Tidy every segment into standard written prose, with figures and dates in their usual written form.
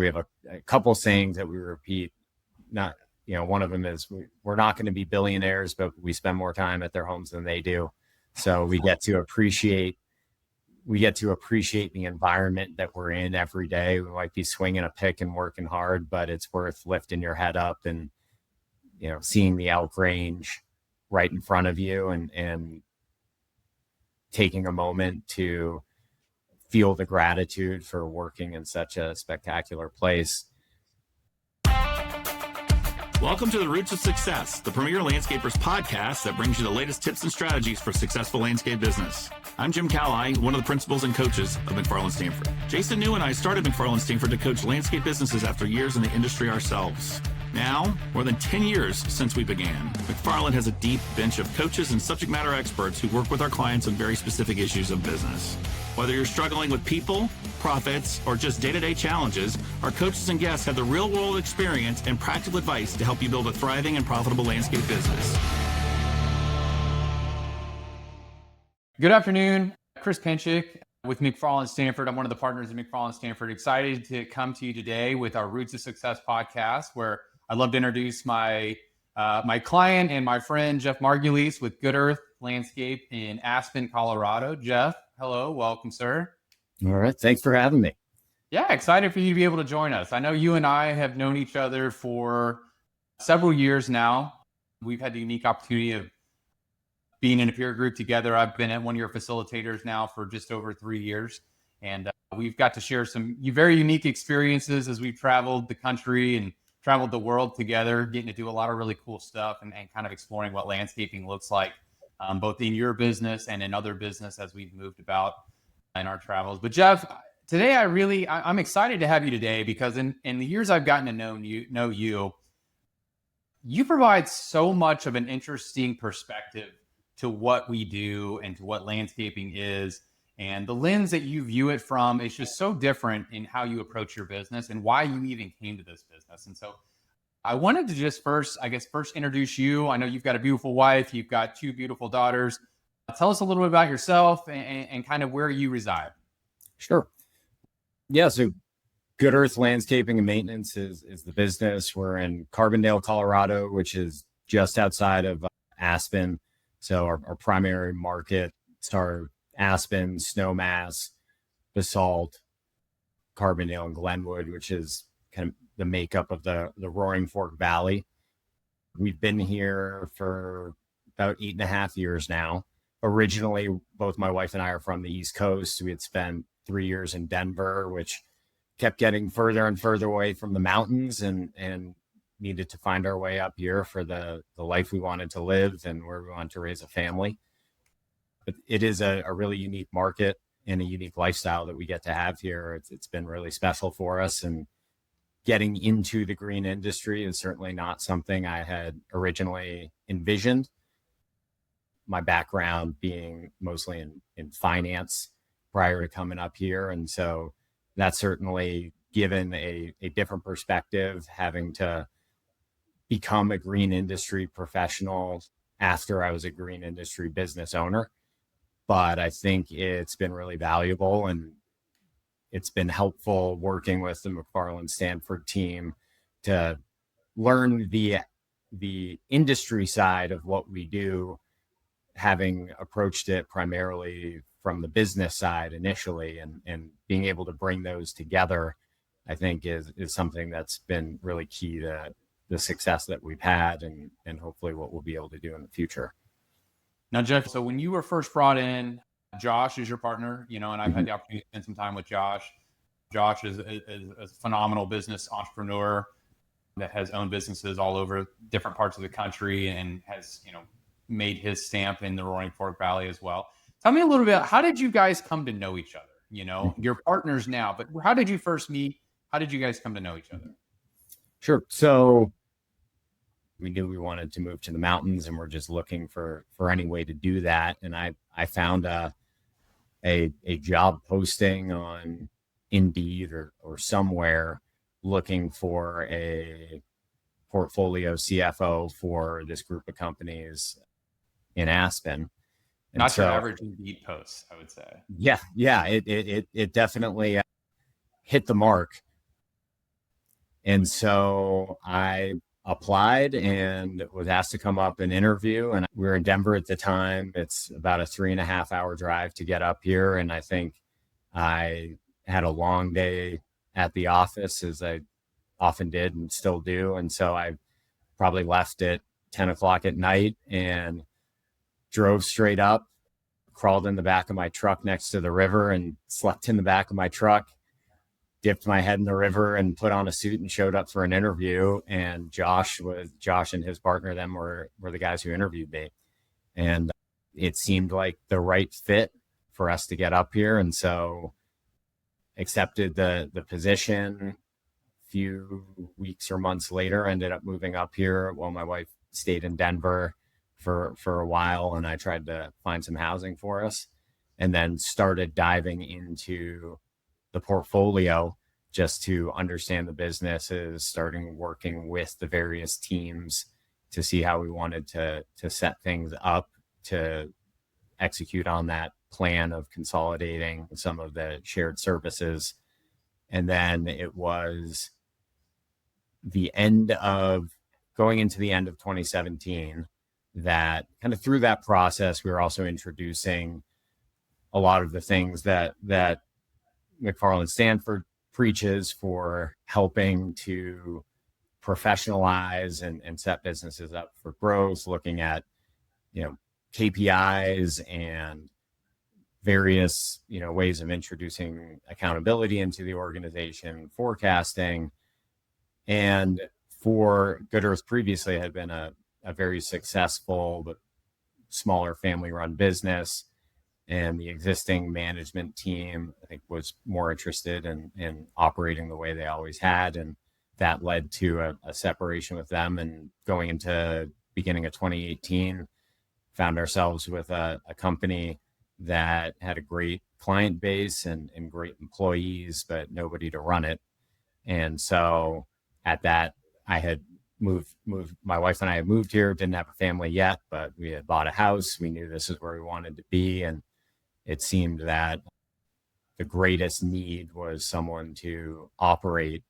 We have a couple sayings that we repeat. Not, one of them is we're not going to be billionaires, but we spend more time at their homes than they do. So we get to appreciate the environment that we're in every day. We might be swinging a pick and working hard, but it's worth lifting your head up and, seeing the elk range right in front of you and taking a moment to feel the gratitude for working in such a spectacular place. Welcome to the Roots of Success, the premier landscapers podcast that brings you the latest tips and strategies for successful landscape business. I'm Jim Calley, one of the principals and coaches of McFarland Stanford. Jason New and I started McFarland Stanford to coach landscape businesses after years in the industry ourselves. Now, more than 10 years since we began, McFarland has a deep bench of coaches and subject matter experts who work with our clients on very specific issues of business. Whether you're struggling with people, profits, or just day-to-day challenges, our coaches and guests have the real-world experience and practical advice to help you build a thriving and profitable landscape business. Good afternoon, Chris Psencik with McFarland Stanford. I'm one of the partners at McFarland Stanford. Excited to come to you today with our Roots of Success podcast, where I'd love to introduce my client and my friend, Jeff Margulies with Good Earth Landscape in Aspen, Colorado. Jeff, hello. Welcome, sir. All right. Thanks for having me. Yeah, excited for you to be able to join us. I know you and I have known each other for several years now. We've had the unique opportunity of being in a peer group together. I've been at one of your facilitators now for just over 3 years. And we've got to share some very unique experiences as we've traveled the country and traveled the world together, getting to do a lot of really cool stuff and kind of exploring what landscaping looks like, both in your business and in other business as we've moved about in our travels. But Jeff, today I'm excited to have you today because in the years I've gotten to know you, you provide so much of an interesting perspective to what we do and to what landscaping is. And the lens that you view it from is just so different in how you approach your business and why you even came to this business. And so I wanted to just first introduce you. I know you've got a beautiful wife. You've got 2 beautiful daughters. Tell us a little bit about yourself and kind of where you reside. Sure. Yeah. So Good Earth Landscaping and Maintenance is the business. We're in Carbondale, Colorado, which is just outside of Aspen. So our primary markets are Aspen, Snowmass, Basalt, Carbondale, and Glenwood, which is kind of the makeup of the Roaring Fork Valley. We've been here for about 8.5 years now. Originally, both my wife and I are from the East Coast. We had spent 3 years in Denver, which kept getting further and further away from the mountains and needed to find our way up here for the life we wanted to live and where we wanted to raise a family. But it is a really unique market and a unique lifestyle that we get to have here. It's been really special for us, and getting into the green industry is certainly not something I had originally envisioned. My background being mostly in finance prior to coming up here. And so that's certainly given a different perspective, having to become a green industry professional after I was a green industry business owner. But I think it's been really valuable, and it's been helpful working with the McFarland Stanford team to learn the industry side of what we do, having approached it primarily from the business side initially, and being able to bring those together, I think is something that's been really key to the success that we've had and hopefully what we'll be able to do in the future. Now, Jeff, so when you were first brought in, Josh is your partner, and I've had the opportunity to spend some time with Josh. Josh is a phenomenal business entrepreneur that has owned businesses all over different parts of the country and has, made his stamp in the Roaring Fork Valley as well. Tell me a little bit, how did you guys come to know each other? You're partners now, but how did you first meet? How did you guys come to know each other? Sure. So we knew we wanted to move to the mountains, and we're just looking for any way to do that. And I found a job posting on Indeed or somewhere looking for a portfolio CFO for this group of companies in Aspen. And Not your average Indeed post, I would say. Yeah. It definitely hit the mark. And so I applied and was asked to come up and interview. And we were in Denver at the time. It's about a 3.5 hour drive to get up here. And I think I had a long day at the office, as I often did and still do. And so I probably left at 10 o'clock at night and drove straight up, crawled in the back of my truck next to the river and slept in the back of my truck, dipped my head in the river and put on a suit and showed up for an interview. And Josh and his partner then were the guys who interviewed me. And it seemed like the right fit for us to get up here. And so accepted the position. Few weeks or months later, ended up moving up here while my wife stayed in Denver for a while, and I tried to find some housing for us, and then started diving into the portfolio just to understand the businesses, starting working with the various teams to see how we wanted to set things up to execute on that plan of consolidating some of the shared services. And then it was going into the end of 2017 that kind of through that process, we were also introducing a lot of the things that McFarland Stanford preaches for helping to professionalize and set businesses up for growth, looking at, KPIs and various, ways of introducing accountability into the organization, forecasting. And for Good Earth previously had been a very successful but smaller family-run business. And the existing management team, I think, was more interested in operating the way they always had. And that led to a separation with them. And going into beginning of 2018, found ourselves with a company that had a great client base and great employees, but nobody to run it. And so at that, I had moved, my wife and I had moved here, didn't have a family yet, but we had bought a house. We knew this is where we wanted to be. And it seemed that the greatest need was someone to operate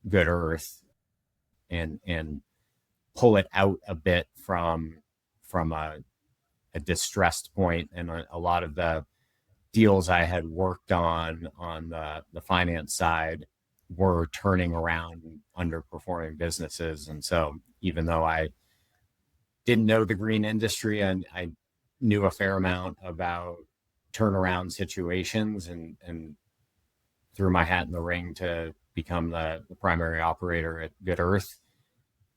Good Earth and pull it out a bit from a distressed point. And a lot of the deals I had worked on the finance side were turning around underperforming businesses. And so even though I didn't know the green industry, and I knew a fair amount about turnaround situations and threw my hat in the ring to become the primary operator at Good Earth.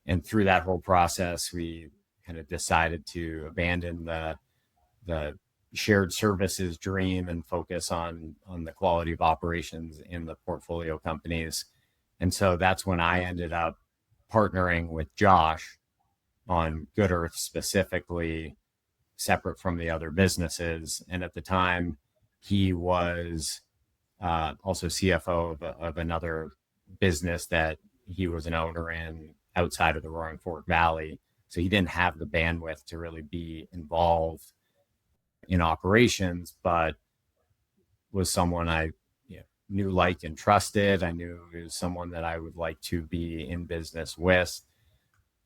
And through that whole process, we kind of decided to abandon the shared services dream and focus on the quality of operations in the portfolio companies. And so that's when I ended up partnering with Josh on Good Earth specifically, separate from the other businesses. And at the time, he was also CFO of another business that he was an owner in outside of the Roaring Fork Valley. So he didn't have the bandwidth to really be involved in operations, but was someone I knew, liked, and trusted. I knew he was someone that I would like to be in business with,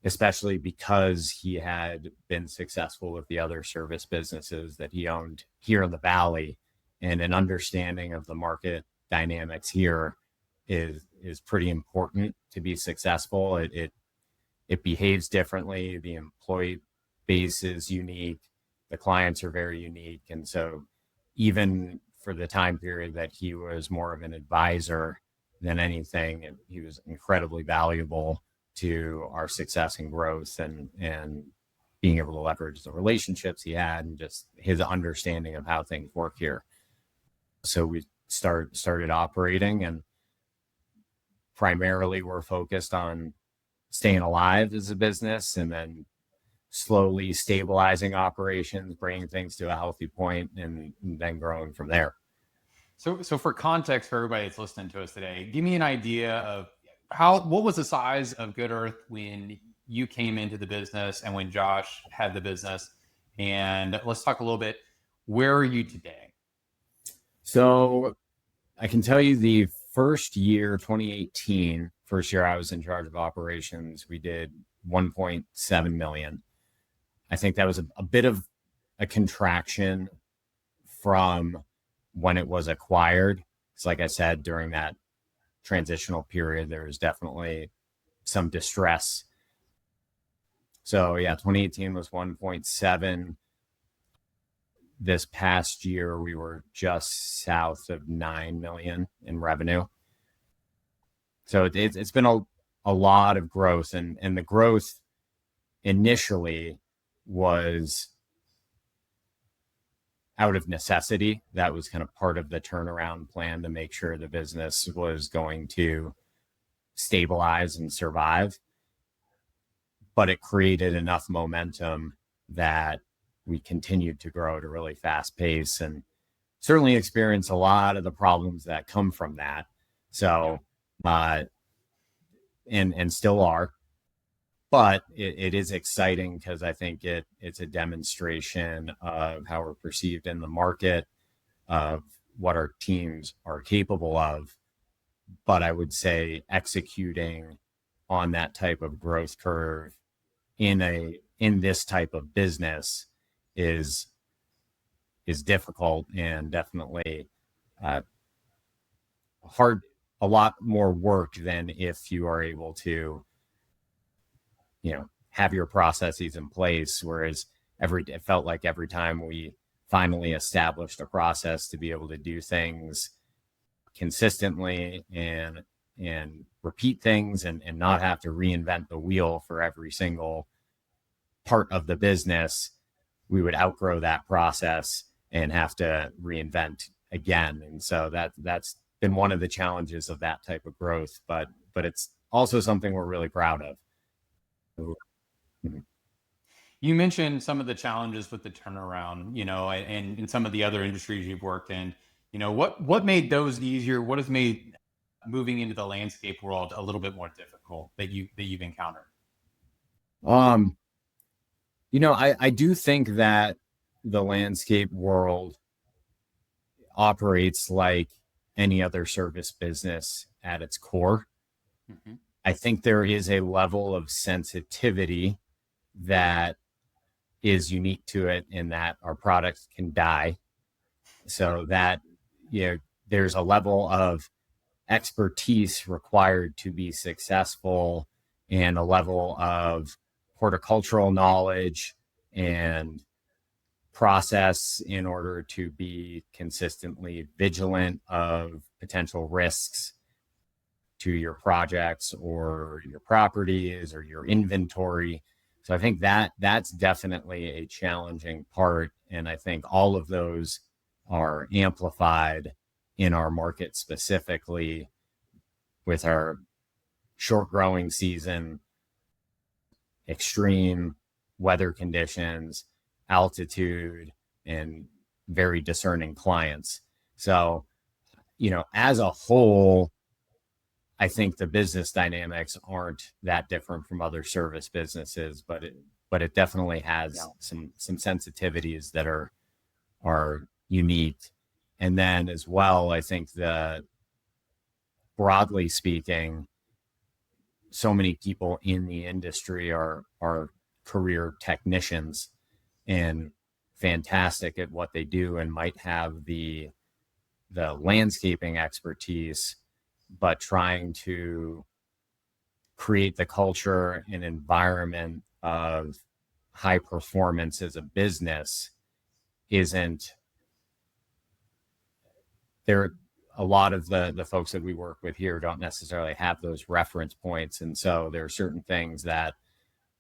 especially because he had been successful with the other service businesses that he owned here in the Valley. And an understanding of the market dynamics here is pretty important to be successful. It behaves differently. The employee base is unique. The clients are very unique. And so even for the time period that he was more of an advisor than anything, he was incredibly valuable to our success and growth and being able to leverage the relationships he had and just his understanding of how things work here. So we started operating, and primarily we're focused on staying alive as a business and then slowly stabilizing operations, bringing things to a healthy point, and then growing from there. So for context for everybody that's listening to us today, give me an idea of what was the size of Good Earth when you came into the business and when Josh had the business, and let's talk a little bit, where are you today? So I can tell you the first year, 2018, first year I was in charge of operations, we did 1.7 million. I think that was a bit of a contraction from when it was acquired. It's like I said, during that transitional period, there was definitely some distress. So yeah, 2018 was 1.7. This past year, we were just south of 9 million in revenue. So it's been a lot of growth, and the growth initially was out of necessity. That was kind of part of the turnaround plan to make sure the business was going to stabilize and survive. But it created enough momentum that we continued to grow at a really fast pace, and certainly experience a lot of the problems that come from that. So, and still are, but it is exciting because I think it's a demonstration of how we're perceived in the market, of what our teams are capable of. But I would say executing on that type of growth curve in this type of business is difficult, and definitely hard, a lot more work than if you are able to, have your processes in place. Whereas it felt like every time we finally established a process to be able to do things consistently and repeat things and not have to reinvent the wheel for every single part of the business, we would outgrow that process and have to reinvent again. And so that's been one of the challenges of that type of growth, but it's also something we're really proud of. You mentioned some of the challenges with the turnaround, and in some of the other industries you've worked in. What made those easier? What has made moving into the landscape world a little bit more difficult that you've encountered? I do think that the landscape world operates like any other service business at its core. Mm-hmm. I think there is a level of sensitivity that is unique to it, in that our products can die. So that, there's a level of expertise required to be successful, and a level of horticultural knowledge and process in order to be consistently vigilant of potential risks to your projects or your properties or your inventory. So I think that's definitely a challenging part. And I think all of those are amplified in our market, specifically with our short growing season, extreme weather conditions, altitude, and very discerning clients. So, as a whole, I think the business dynamics aren't that different from other service businesses, but it definitely has some sensitivities that are unique. And then as well, I think that, broadly speaking, so many people in the industry are career technicians and fantastic at what they do, and might have the landscaping expertise, but trying to create the culture and environment of high performance as a business isn't there. A lot of the folks that we work with here don't necessarily have those reference points. And so there are certain things that,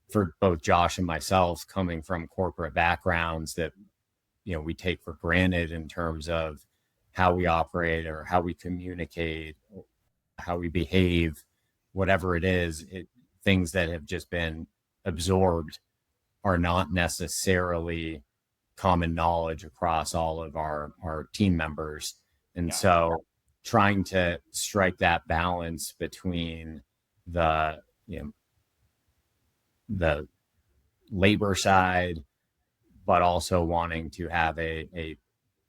for both Josh and myself, coming from corporate backgrounds, that, we take for granted in terms of how we operate or how we communicate, how we behave, whatever it is, things that have just been absorbed are not necessarily common knowledge across all of our team members. And so trying to strike that balance between the labor side, but also wanting to have a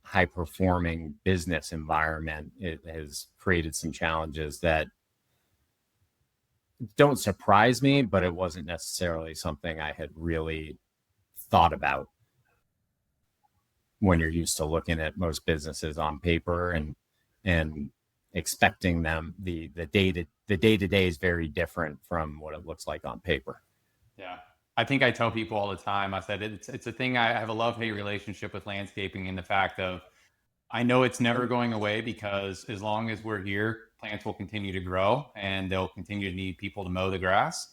high performing business environment, it has created some challenges that don't surprise me, but it wasn't necessarily something I had really thought about when you're used to looking at most businesses on paper and expecting them. The day to day is very different from what it looks like on paper. Yeah. I think I tell people all the time, I said, it's a thing. I have a love-hate relationship with landscaping, in the fact of, I know it's never going away, because as long as we're here, plants will continue to grow and they'll continue to need people to mow the grass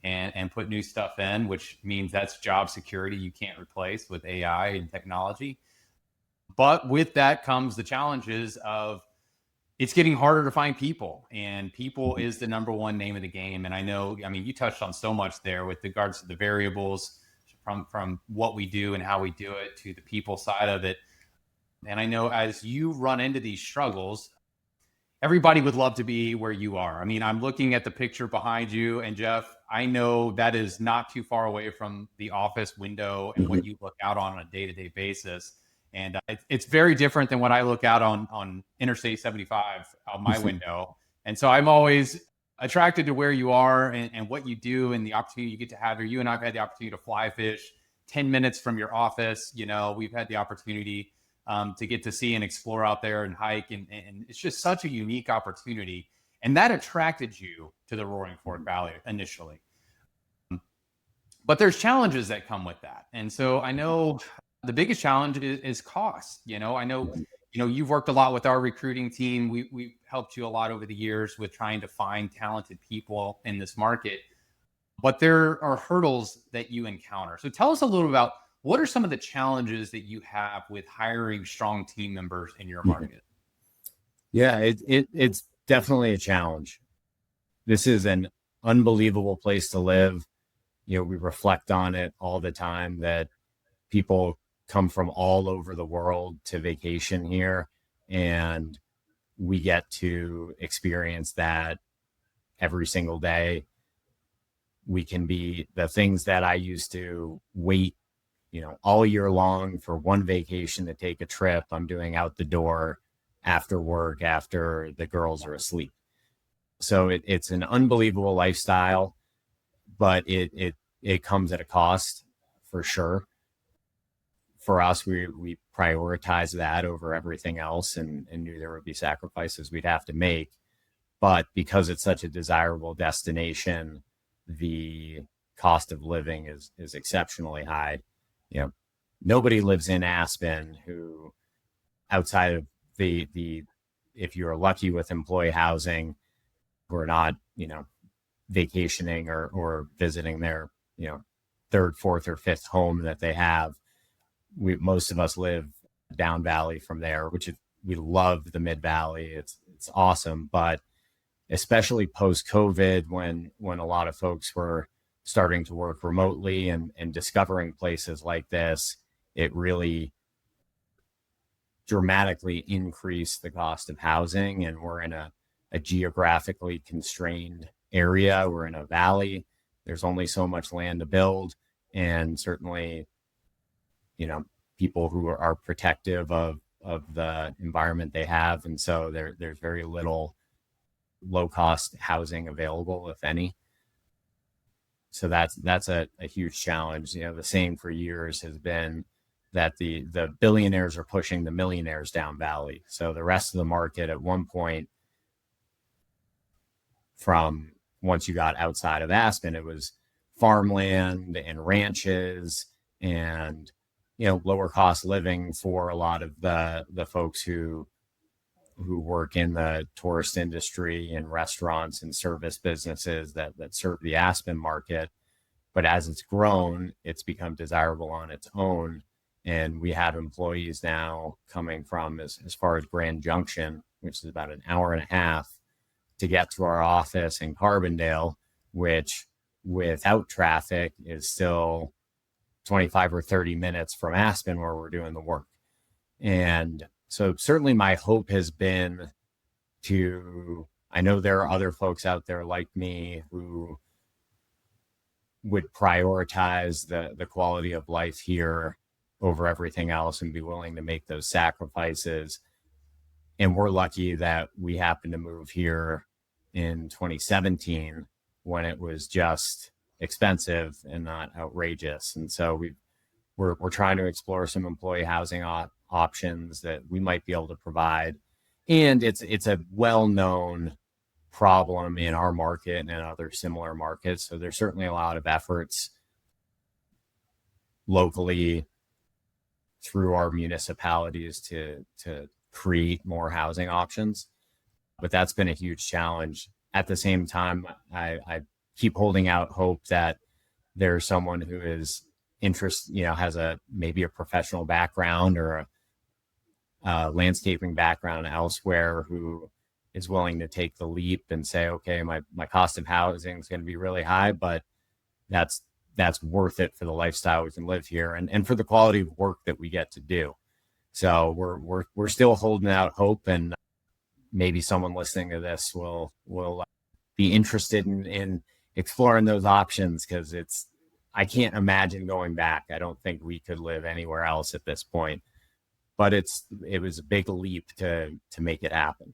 and put new stuff in, which means that's job security you can't replace with AI and technology. But with that comes the challenges of, it's getting harder to find people, and people is the number one name of the game. And I know, I mean, you touched on so much there with regards to the variables from what we do and how we do it to the people side of it. And I know as you run into these struggles, everybody would love to be where you are. I mean, I'm looking at the picture behind you, and Jeff, I know that is not too far away from the office window and what you look out on a day-to-day basis. And it's very different than what I look out on Interstate 75 out my window. And so I'm always attracted to where you are and what you do and the opportunity you get to have here. You and I've had the opportunity to fly fish 10 minutes from your office. You know, we've had the opportunity to get to see and explore out there and hike. And it's just such a unique opportunity. And that attracted you to the Roaring Fork Valley initially. But there's challenges that come with that. And so I know the biggest challenge is cost. You know, I know, you've worked a lot with our recruiting team. We've helped you a lot over the years with trying to find talented people in this market, but there are hurdles that you encounter. So tell us a little about, what are some of the challenges that you have with hiring strong team members in your market? Yeah, it's definitely a challenge. This is an unbelievable place to live. We reflect on it all the time, that people come from all over the world to vacation here, and we get to experience that every single day. We can be the things that I used to wait, all year long for one vacation to take a trip, I'm doing out the door after work, after the girls are asleep. So it's an unbelievable lifestyle, but it comes at a cost for sure. For us, we prioritize that over everything else, and knew there would be sacrifices we'd have to make. But because it's such a desirable destination, the cost of living is exceptionally high. Nobody lives in Aspen who, outside of the if you're lucky with employee housing, who are not, vacationing or visiting their, third, fourth, or fifth home that they have. Most of us live down valley from there, we love the Mid Valley. It's awesome, but especially post COVID, when a lot of folks were starting to work remotely and discovering places like this, it really dramatically increased the cost of housing. And we're in a geographically constrained area. We're in a valley. There's only so much land to build, and certainly, people who are protective of the environment they have. And so there's very little low cost housing available, if any. So that's a huge challenge. The same for years has been that the billionaires are pushing the millionaires down valley. So the rest of the market at one point, from once you got outside of Aspen, it was farmland and ranches and, lower cost living for a lot of the folks who work in the tourist industry and restaurants and service businesses that serve the Aspen market. But as it's grown, it's become desirable on its own. And we have employees now coming from as far as Grand Junction, which is about an hour and a half to get to our office in Carbondale, which without traffic is still 25 or 30 minutes from Aspen, where we're doing the work. And so certainly my hope has been I know there are other folks out there like me who would prioritize the quality of life here over everything else and be willing to make those sacrifices. And we're lucky that we happened to move here in 2017 when it was just expensive and not outrageous. And so we're trying to explore some employee housing options that we might be able to provide. And it's a well-known problem in our market and in other similar markets. So there's certainly a lot of efforts locally through our municipalities to create more housing options. But that's been a huge challenge. At the same time, I keep holding out hope that there's someone who is has maybe a professional background or a landscaping background elsewhere who is willing to take the leap and say, okay, my cost of housing is going to be really high, but that's worth it for the lifestyle we can live here and for the quality of work that we get to do. So we're still holding out hope, and maybe someone listening to this will be interested in exploring those options, because I can't imagine going back. I don't think we could live anywhere else at this point, but it was a big leap to make it happen.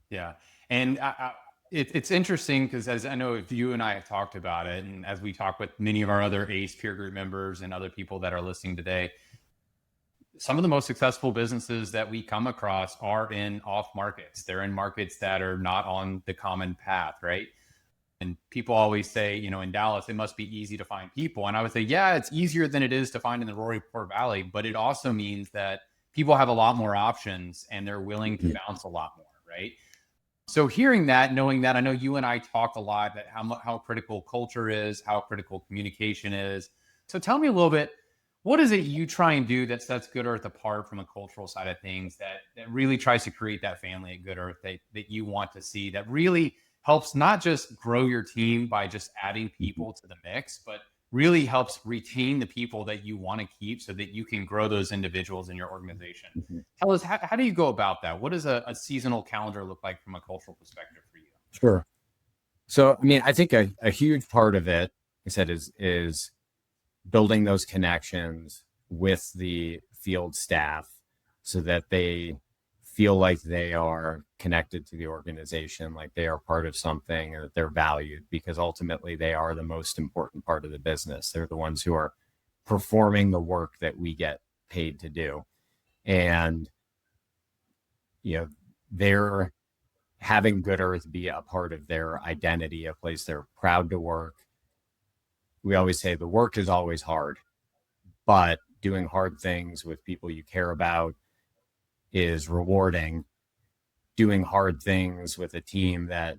Yeah. And it's interesting because, as I know, if you and I have talked about it, and as we talk with many of our other ACE peer group members and other people that are listening today, some of the most successful businesses that we come across are in off markets. They're in markets that are not on the common path, right? And people always say, in Dallas, it must be easy to find people. And I would say, yeah, it's easier than it is to find in the Roaring Fork Valley, but it also means that people have a lot more options and they're willing to bounce a lot more, right? So hearing that, knowing that, I know you and I talked a lot about how critical culture is, how critical communication is. So tell me a little bit, what is it you try and do that sets Good Earth apart from a cultural side of things, that really tries to create that family at Good Earth that you want to see, that really helps not just grow your team by just adding people to the mix, but really helps retain the people that you want to keep so that you can grow those individuals in your organization? Mm-hmm. Tell us, how do you go about that? What does a seasonal calendar look like from a cultural perspective for you? Sure. So, I think a huge part of it, like I said, is building those connections with the field staff so that they feel like they are connected to the organization, like they are part of something, and that they're valued, because ultimately they are the most important part of the business. They're the ones who are performing the work that we get paid to do. And, they're having Good Earth be a part of their identity, a place they're proud to work. We always say the work is always hard, but doing hard things with people you care about is rewarding. Doing hard things with a team that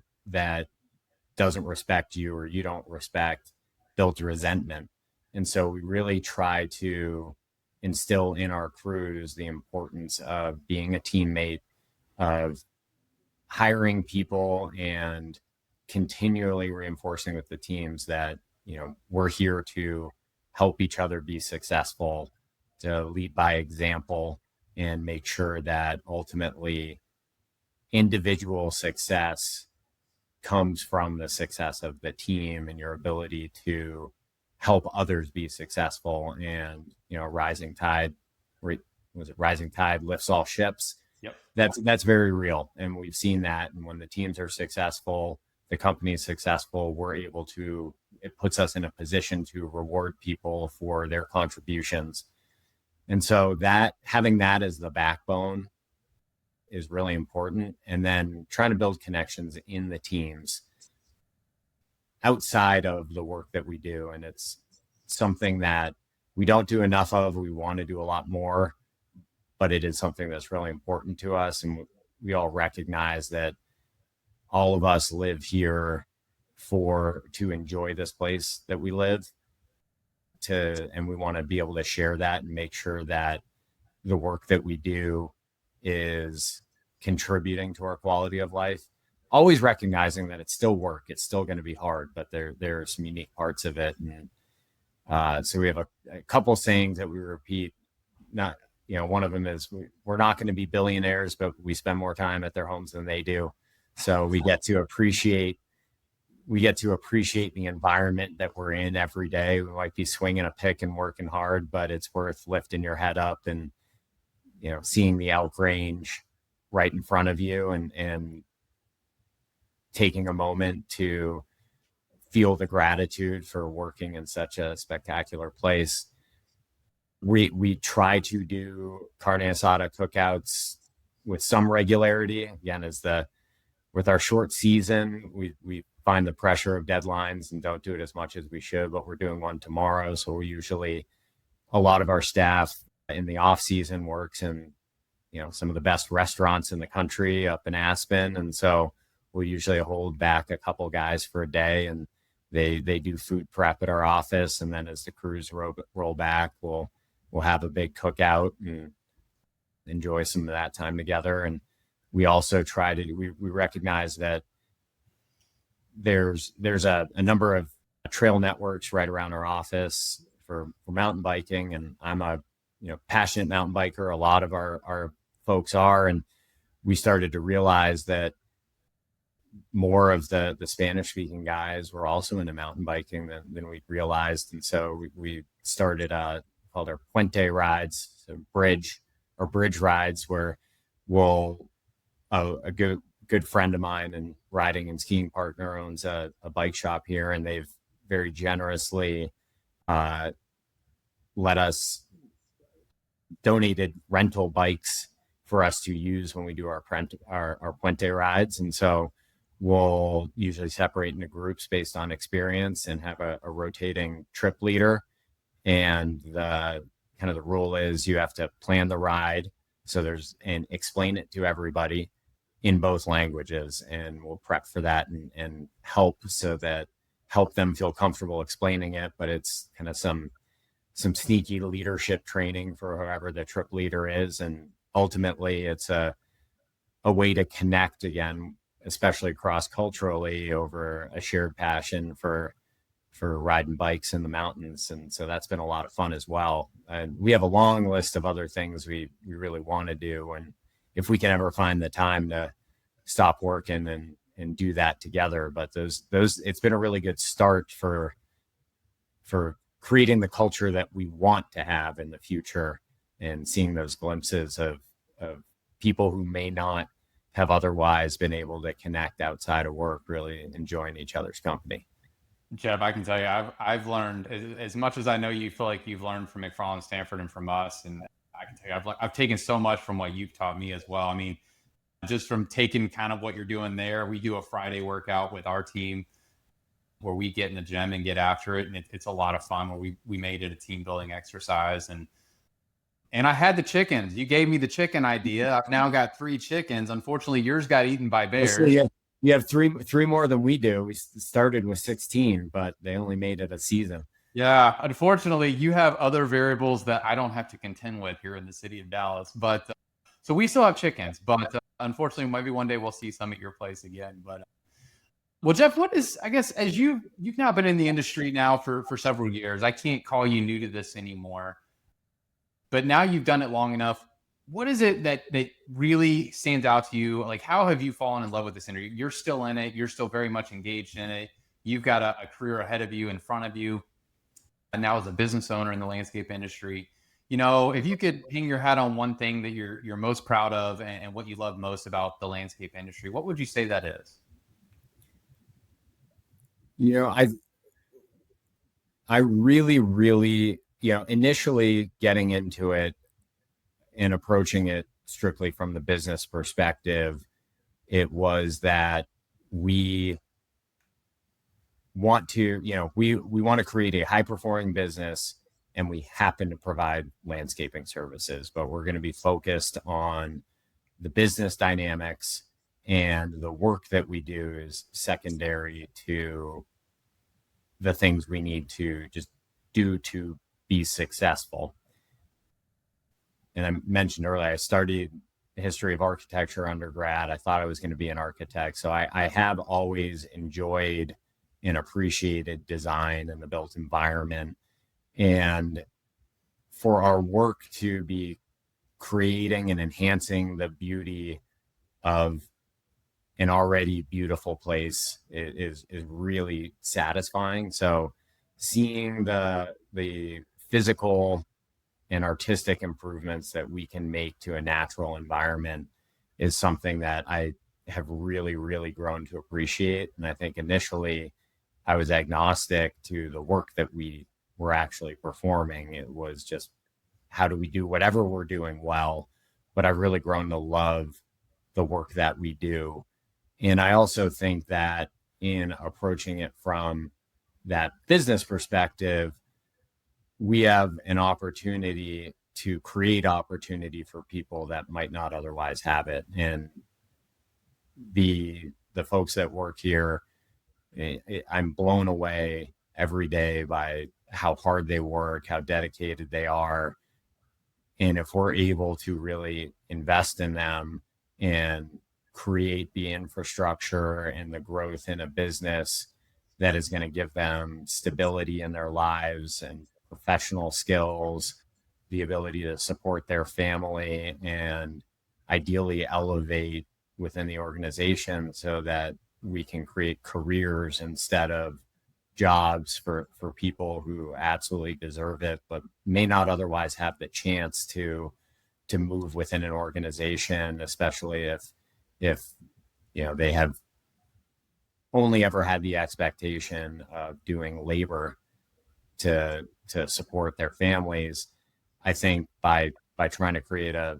doesn't respect you or you don't respect builds resentment. And so we really try to instill in our crews the importance of being a teammate, of hiring people and continually reinforcing with the teams that, we're here to help each other be successful, to lead by example, and make sure that ultimately individual success comes from the success of the team and your ability to help others be successful. And, rising tide lifts all ships. Yep. That's very real. And we've seen that. And when the teams are successful, the company is successful, it puts us in a position to reward people for their contributions. And so having that as the backbone is really important. And then trying to build connections in the teams outside of the work that we do. And it's something that we don't do enough of. We want to do a lot more, but it is something that's really important to us. And we all recognize that all of us live here to enjoy this place that we live, and we want to be able to share that and make sure that the work that we do is contributing to our quality of life, always recognizing that it's still work. It's still going to be hard, but there are some unique parts of it. And so we have a couple sayings that we repeat. Not, one of them is we're not going to be billionaires, but we spend more time at their homes than they do. So we get to appreciate the environment that we're in every day. We might be swinging a pick and working hard, but it's worth lifting your head up and, seeing the elk range right in front of you and taking a moment to feel the gratitude for working in such a spectacular place. We try to do carne asada cookouts with some regularity. Again, with our short season, we find the pressure of deadlines and don't do it as much as we should, but we're doing one tomorrow. So we're usually, a lot of our staff in the off season works in, some of the best restaurants in the country up in Aspen. And so we'll usually hold back a couple guys for a day, and they do food prep at our office. And then as the crews roll back, we'll have a big cookout and enjoy some of that time together. And we also we recognize that there's a number of trail networks right around our office for mountain biking. And I'm a, passionate mountain biker. A lot of our folks are, and we started to realize that more of the Spanish speaking guys were also into mountain biking than we realized. And so we started called our puente rides, so bridge rides, where a good friend of mine and riding and skiing partner owns a bike shop here, and they've very generously let us donated rental bikes for us to use when we do our puente rides. And so we'll usually separate into groups based on experience and have a rotating trip leader. And the rule is you have to plan the ride. And explain it to everybody in both languages. And we'll prep for that and help them feel comfortable explaining it. But it's kind of some sneaky leadership training for whoever the trip leader is. And ultimately it's a way to connect again, especially cross-culturally, over a shared passion for riding bikes in the mountains. And so that's been a lot of fun as well. And we have a long list of other things we really want to do. And if we can ever find the time to stop working and do that together. But those it's been a really good start for creating the culture that we want to have in the future, and seeing those glimpses of people who may not have otherwise been able to connect outside of work, really enjoying each other's company. Jeff, I can tell you, I've learned as much as I know you feel like you've learned from McFarland Stanford and from us. And I can tell you, I've taken so much from what you've taught me as well. I mean, just from taking kind of what you're doing there, we do a Friday workout with our team where we get in the gym and get after it. And it's a lot of fun, where we made it a team building exercise. And I had the chickens. You gave me the chicken idea. I've now got 3 chickens. Unfortunately, yours got eaten by bears. So you have three more than we do. We started with 16, but they only made it a season. Yeah. Unfortunately, you have other variables that I don't have to contend with here in the city of Dallas. But so we still have chickens, but unfortunately, maybe one day we'll see some at your place again. But well, Jeff, I guess, as you've now been in the industry now for several years, I can't call you new to this anymore, but now you've done it long enough. What is it that really stands out to you? Like, how have you fallen in love with this industry? You're still in it. You're still very much engaged in it. You've got a career ahead of you, in front of you. And now as a business owner in the landscape industry, if you could hang your hat on one thing that you're most proud of and what you love most about the landscape industry, what would you say that is? I really, really, initially getting into it and approaching it strictly from the business perspective, it was that we want to, we want to create a high performing business, and we happen to provide landscaping services, but we're going to be focused on the business dynamics, and the work that we do is secondary to the things we need to just do to be successful. And I mentioned earlier, I studied the history of architecture undergrad. I thought I was going to be an architect. So I have always enjoyed and appreciated design and the built environment. And for our work to be creating and enhancing the beauty of an already beautiful place is really satisfying. So seeing the physical and artistic improvements that we can make to a natural environment is something that I have really, really grown to appreciate. And I think initially I was agnostic to the work that we were actually performing. It was just, how do we do whatever we're doing well? But I've really grown to love the work that we do. And I also think that in approaching it from that business perspective, we have an opportunity to create opportunity for people that might not otherwise have it. And the folks that work here, I'm blown away every day by how hard they work, how dedicated they are. And if we're able to really invest in them and create the infrastructure and the growth in a business that is going to give them stability in their lives and professional skills, the ability to support their family, and ideally elevate within the organization so that we can create careers instead of jobs for people who absolutely deserve it, but may not otherwise have the chance to move within an organization, especially if they have only ever had the expectation of doing labor to support their families. I think by trying to create a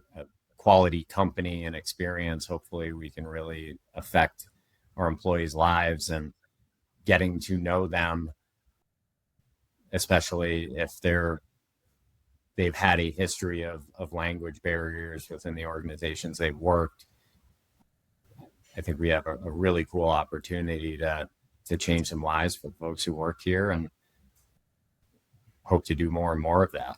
quality company and experience, hopefully we can really affect our employees' lives and getting to know them, especially if they've had a history of language barriers within the organizations they've worked. I think we have a really cool opportunity to change some lives for folks who work here, and hope to do more and more of that.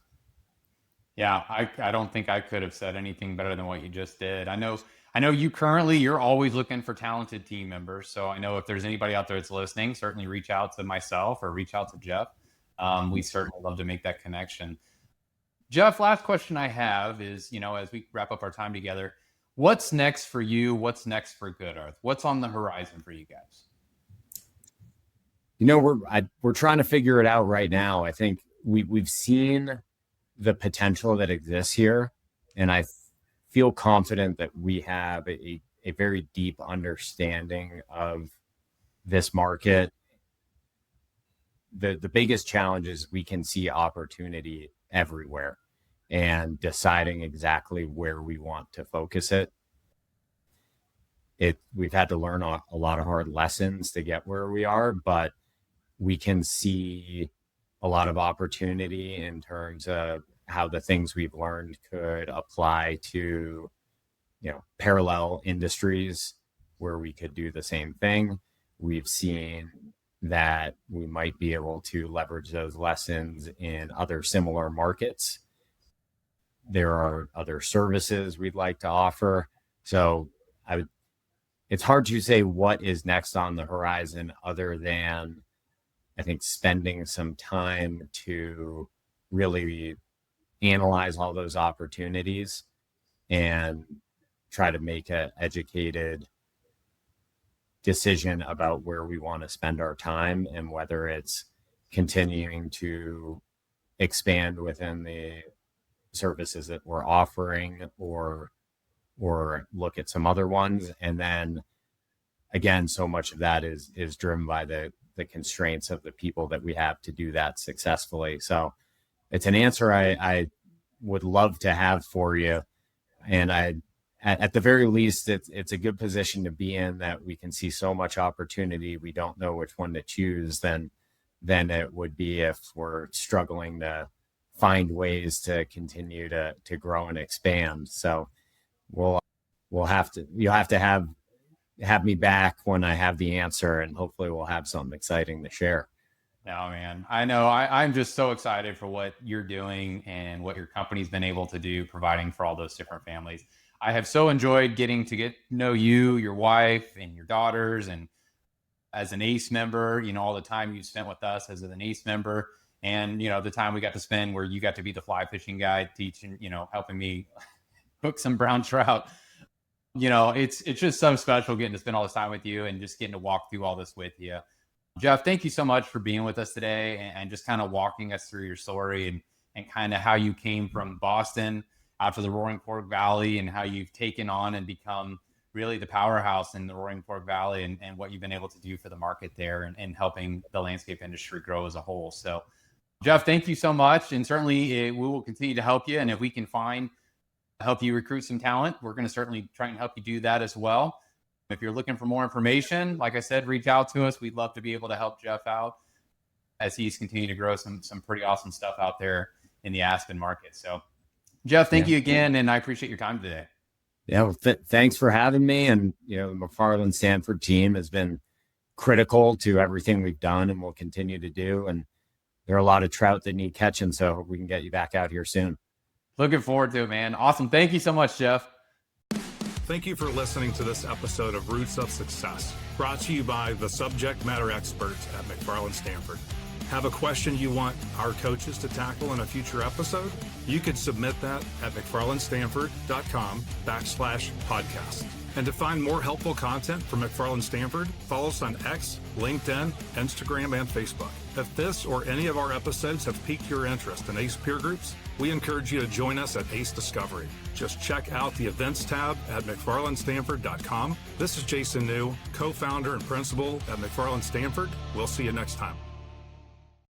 Yeah, I don't think I could have said anything better than what you just did. I know you're always looking for talented team members. So I know if there's anybody out there that's listening, certainly reach out to myself or reach out to Jeff. We certainly love to make that connection. Jeff, last question I have is, as we wrap up our time together, what's next for you? What's next for Good Earth? What's on the horizon for you guys? We're trying to figure it out right now. I think we've seen the potential that exists here, and I feel confident that we have a very deep understanding of this market. The biggest challenge is we can see opportunity everywhere, and deciding exactly where we want to focus it. We've had to learn a lot of hard lessons to get where we are, but we can see a lot of opportunity in terms of how the things we've learned could apply to, parallel industries where we could do the same thing. We've seen that we might be able to leverage those lessons in other similar markets. There are other services we'd like to offer. So it's hard to say what is next on the horizon, other than I think spending some time to really analyze all those opportunities and try to make an educated decision about where we want to spend our time, and whether it's continuing to expand within the services that we're offering, or look at some other ones. And then again, so much of that is driven by the constraints of the people that we have to do that successfully. So it's an answer I would love to have for you. And at the very least, it's a good position to be in, that we can see so much opportunity. We don't know which one to choose than it would be if we're struggling to find ways to continue to grow and expand. So you'll have to have me back when I have the answer, and hopefully we'll have something exciting to share. No, man, I know. I'm just so excited for what you're doing and what your company's been able to do, providing for all those different families. I have so enjoyed getting to get to know you, your wife, and your daughters, and as an ACE member, all the time you spent with us as an ACE member, and the time we got to spend where you got to be the fly fishing guy, teaching, helping me hook some brown trout. It's just so special getting to spend all this time with you and just getting to walk through all this with you. Jeff, thank you so much for being with us today and just kind of walking us through your story and kind of how you came from Boston out to the Roaring Fork Valley, and how you've taken on and become really the powerhouse in the Roaring Fork Valley and what you've been able to do for the market there and helping the landscape industry grow as a whole. So Jeff, thank you so much. And certainly we will continue to help you. And if we can help you recruit some talent, we're going to certainly try and help you do that as well. If you're looking for more information, like I said, reach out to us. We'd love to be able to help Jeff out as he's continuing to grow some pretty awesome stuff out there in the Aspen market. So Jeff, thank you again. And I appreciate your time today. Yeah, well, thanks for having me. And, the McFarland Stanford team has been critical to everything we've done and will continue to do. And there are a lot of trout that need catching, so I hope we can get you back out here soon. Looking forward to it, man. Awesome. Thank you so much, Jeff. Thank you for listening to this episode of Roots of Success, brought to you by the subject matter experts at McFarland Stanford. Have a question you want our coaches to tackle in a future episode? You can submit that at mcfarlandstanford.com/podcast. And to find more helpful content from McFarland Stanford, follow us on X, LinkedIn, Instagram, and Facebook. If this or any of our episodes have piqued your interest in ACE peer groups, we encourage you to join us at ACE Discovery. Just check out the events tab at mcfarlandstanford.com. This is Jason New, co-founder and principal at McFarland Stanford. We'll see you next time.